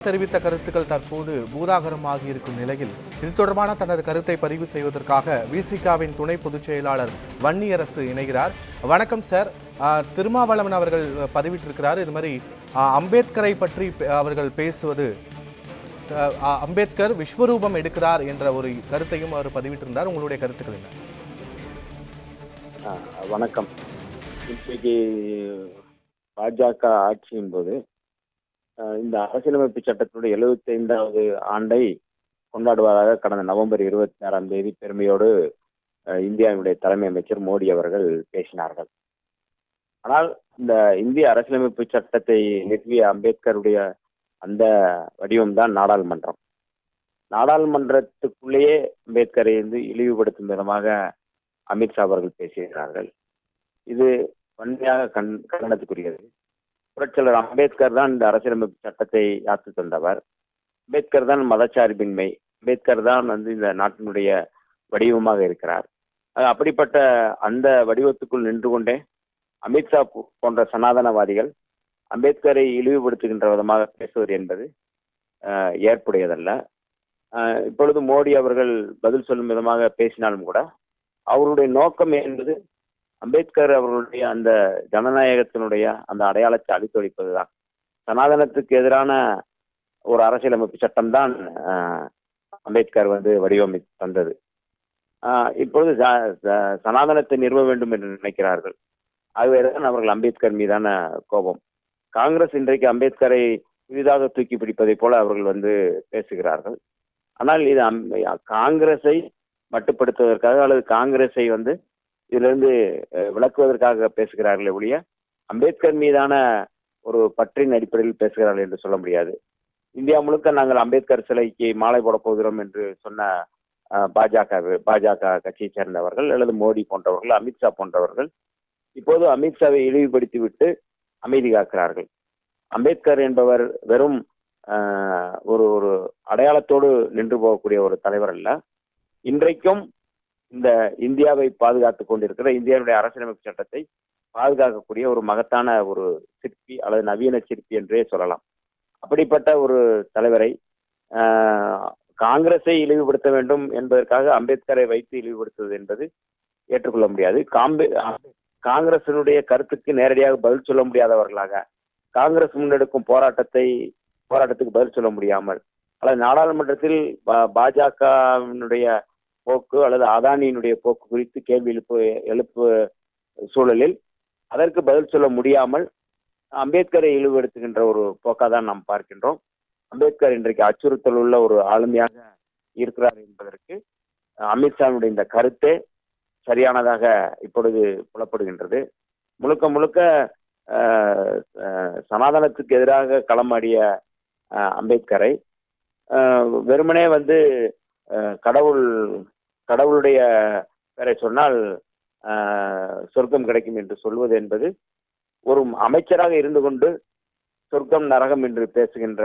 தெரிவித்த கருத்துக்கள் தற்போது பூதாகரமாகி இருக்கும் நிலையில் இது தொடர்பான தனது கருத்தை பதிவு செய்வதற்காக விசிகாவின் துணை பொதுச் செயலாளர் வன்னியரசு இணைகிறார். வணக்கம் சார். திருமாவளவன் அவர்கள் பதிவிட்டிருக்கிறார். இது மாதிரி அம்பேத்கரை பற்றி அவர்கள் பேசுவது அம்பேத்கர் விஸ்வரூபம் எடுக்கிறார் என்ற ஒரு கருத்தையும் அவர் பதிவிட்டிருந்தார். உங்களுடைய கருத்துக்கள் என்ன? வணக்கம். இன்றைக்கு பாஜக ஆட்சியின் போது இந்த அரசியலமைப்பு சட்டத்தினுடைய 75வது ஆண்டை கொண்டாடுவதாக கடந்த நவம்பர் 26 பெருமையோடு இந்தியாவுடைய தலைமை அமைச்சர் மோடி அவர்கள் பேசினார்கள். ஆனால் இந்த இந்திய அரசியலமைப்பு சட்டத்தை நிறுவிய அம்பேத்கருடைய அந்த வடிவம்தான் நாடாளுமன்றம். நாடாளுமன்றத்துக்குள்ளேயே அம்பேத்கரை இழிவுபடுத்தும் விதமாக அமித்ஷா அவர்கள் பேசுகிறார்கள். இது வன்மையாக கண்டனத்துக்குரியது. புரட்சியாளர் அம்பேத்கர் தான் இந்த அரசியலமைப்பு சட்டத்தை யாத்து தந்தவர். அம்பேத்கர் தான் மதச்சார்பின்மை, அம்பேத்கர் தான் இந்த நாட்டினுடைய வடிவமாக இருக்கிறார். அப்படிப்பட்ட அந்த வடிவத்துக்குள் நின்று கொண்டே அமித்ஷா போன்ற சனாதனவாதிகள் அம்பேத்கரை இழிவுபடுத்துகின்ற விதமாக பேசுவது என்பது ஏற்புடையதல்ல. இப்பொழுது மோடி அவர்கள் பதில் சொல்லும் விதமாக பேசினாலும் கூட அவருடைய நோக்கம் என்பது அம்பேத்கர் அவர்களுடைய அந்த ஜனநாயகத்தினுடைய அந்த அடையாளத்தை அழித்தொழிப்பதுதான். சனாதனத்துக்கு எதிரான ஒரு அரசியலமைப்பு சட்டம் தான் அம்பேத்கர் வடிவமைத்து தந்தது. இப்பொழுது சனாதனத்தை நிறுவ வேண்டும் என்று நினைக்கிறார்கள். ஆகவேதான் அவர்கள் அம்பேத்கர் மீதான கோபம். காங்கிரஸ் இன்றைக்கு அம்பேத்கரை புதிதாக தூக்கி பிடிப்பதை போல அவர்கள் பேசுகிறார்கள். ஆனால் இது காங்கிரஸை மட்டுப்படுத்துவதற்காக அல்லது காங்கிரஸை இதிலிருந்து விளக்குவதற்காக பேசுகிறார்களே ஒழிய அம்பேத்கர் மீதான ஒரு பற்றின் அடிப்படையில் பேசுகிறார்கள் என்று சொல்ல முடியாது. இந்தியா முழுக்க நாங்கள் அம்பேத்கர் சிலைக்கு மாலை போட போகிறோம் என்று சொன்ன பாஜக கட்சியை சேர்ந்தவர்கள் அல்லது மோடி போன்றவர்கள், அமித்ஷா போன்றவர்கள் இப்போது அமித்ஷாவை இழிவுபடுத்தி விட்டு அமைதி காக்கிறார்கள். அம்பேத்கர் என்பவர் வெறும் ஒரு அடையாளத்தோடு நின்று போகக்கூடிய ஒரு தலைவர் அல்ல. இன்றைக்கும் இந்த இந்தியாவை பாதுகாத்துக் கொண்டிருக்கிற இந்தியாவுடைய அரசியலமைப்பு சட்டத்தை பாதுகாக்கக்கூடிய ஒரு மகத்தான ஒரு சிற்பி அல்லது நவீன சிற்பி என்றே சொல்லலாம். அப்படிப்பட்ட ஒரு தலைவரை காங்கிரஸை இழிவுபடுத்த வேண்டும் என்பதற்காக அம்பேத்கரை வைத்து இழிவுபடுத்துவது என்பது ஏற்றுக்கொள்ள முடியாது. காங்கிரசினுடைய கருத்துக்கு நேரடியாக பதில் சொல்ல முடியாதவர்களாக, காங்கிரஸ் முன்னெடுக்கும் போராட்டத்துக்கு பதில் சொல்ல முடியாமல், அல்லது நாடாளுமன்றத்தில் பாஜகவினுடைய போக்கு அல்லது அதானியினுடைய போக்கு குறித்து கேள்வி எழுப்பு சூழலில் அதற்கு பதில் சொல்ல முடியாமல் அம்பேத்கரை இழிவுபடுத்துகின்ற ஒரு போக்காதான் நாம் பார்க்கின்றோம். அம்பேத்கர் இன்றைக்கு அச்சுறுத்தல் உள்ள ஒரு ஆளுமையாக இருக்கிறார் என்பதற்கு அமித்ஷாவுடைய இந்த கருத்தே சரியானதாக இப்பொழுது புலப்படுகின்றது. முழுக்க முழுக்க சனாதனத்துக்கு எதிராக களமாடிய அம்பேத்கரை வெறுமனே கடவுளுடைய பெயரை சொன்னால் சொர்க்கம் கிடைக்கும் என்று சொல்வது என்பது ஒரு அமைச்சராக இருந்து கொண்டு சொர்க்கம் நரகம் என்று பேசுகின்ற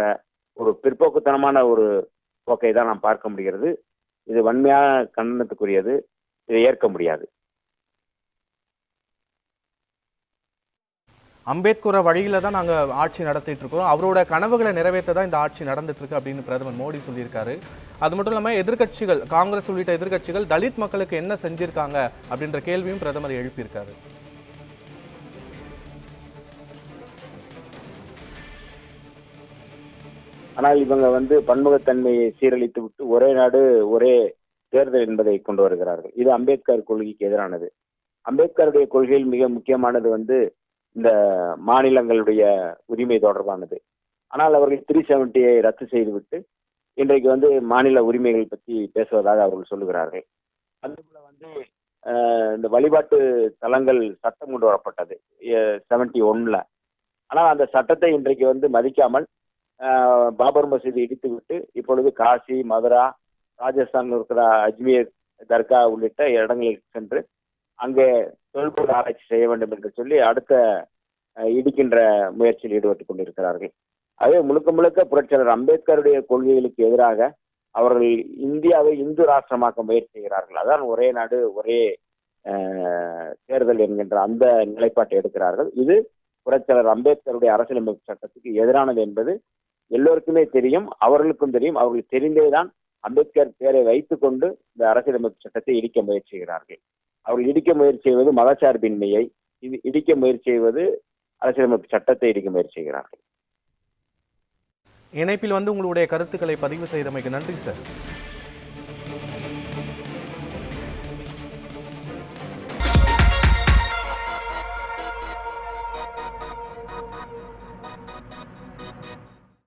ஒரு பிற்போக்குத்தனமான ஒரு போக்கை தான் நாம் பார்க்க முடிகிறது. இது வன்மையாக கண்டனத்துக்குரியது. இதை ஏற்க முடியாது. அம்பேத்கர் வழியில தான் நாங்க ஆட்சி நடத்திட்டு இருக்கோம், அவரோட கனவுகளை நிறைவேற்ற தான் இந்த ஆட்சி நடந்துட்டு இருக்கு அப்படின்னு பிரதமர் மோடி சொல்லியிருக்காரு. அது மட்டும் இல்லாம எதிர்கட்சிகள், காங்கிரஸ் உள்ளிட்ட எதிர்கட்சிகள் தலித் மக்களுக்கு என்ன செஞ்சிருக்காங்க அப்படின்ற கேள்வியும் பிரதமர் எழுப்பியிருக்காரு. ஆனால் இவங்க பன்முகத்தன்மையை சீரழித்து விட்டு ஒரே நாடு ஒரே தேர்தல் என்பதை கொண்டு வருகிறார்கள். இது அம்பேத்கர் கொள்கைக்கு எதிரானது. அம்பேத்கருடைய கொள்கையில் மிக முக்கியமானது இந்த மாநிலங்களுடைய உரிமை தொடர்பானது. ஆனால் அவர்கள் 370 ரத்து செய்துவிட்டு இன்றைக்கு மாநில உரிமைகள் பற்றி பேசுவதாக அவர்கள் சொல்லுகிறார்கள். அதுபோல இந்த வழிபாட்டு தலங்கள் சட்டம் கொண்டு வரப்பட்டது 71. ஆனால் அந்த சட்டத்தை இன்றைக்கு மதிக்காமல் பாபர் மசூதி இடித்து விட்டு இப்பொழுது காசி, மதுரா, ராஜஸ்தானில் இருக்கிற அஜ்மீர் தர்கா உள்ளிட்ட இடங்களுக்கு சென்று அங்கே தொல்பொருள் ஆராய்ச்சி செய்ய வேண்டும் என்று சொல்லி அடுத்த இடிக்கின்ற முயற்சியில் ஈடுபட்டுக் கொண்டிருக்கிறார்கள். அதே முழுக்க முழுக்க புரட்சியாளர் அம்பேத்கருடைய கொள்கைகளுக்கு எதிராக அவர்கள் இந்தியாவை இந்து ராஷ்டிரமாக்க முயற்சி செய்கிறார்கள். அதான் ஒரே நாடு ஒரே தேர்தல் என்கின்ற அந்த நிலைப்பாட்டை எடுக்கிறார்கள். இது புரட்சியாளர் அம்பேத்கருடைய அரசியலமைப்பு சட்டத்துக்கு எதிரானது என்பது எல்லோருக்குமே தெரியும், அவர்களுக்கும் தெரியும். அவர்களுக்கு தெரிந்தேதான் அம்பேத்கர் பெயரை வைத்துக்கொண்டு இந்த அரசியலமைப்பு சட்டத்தை இடிக்க முயற்சி செய்கிறார்கள். அவர்கள் இடிக்க முயற்சி செய்வது மதச்சார்பின்மையை, இது இடிக்க முயற்சி செய்வது அரசியலமைப்பு சட்டத்தை இடிக்க முயற்சி செய்கிறார்கள். இணைப்பில் வந்து உங்களுடைய கருத்துக்களை பதிவு செய்தமைக்கு நன்றி சார்.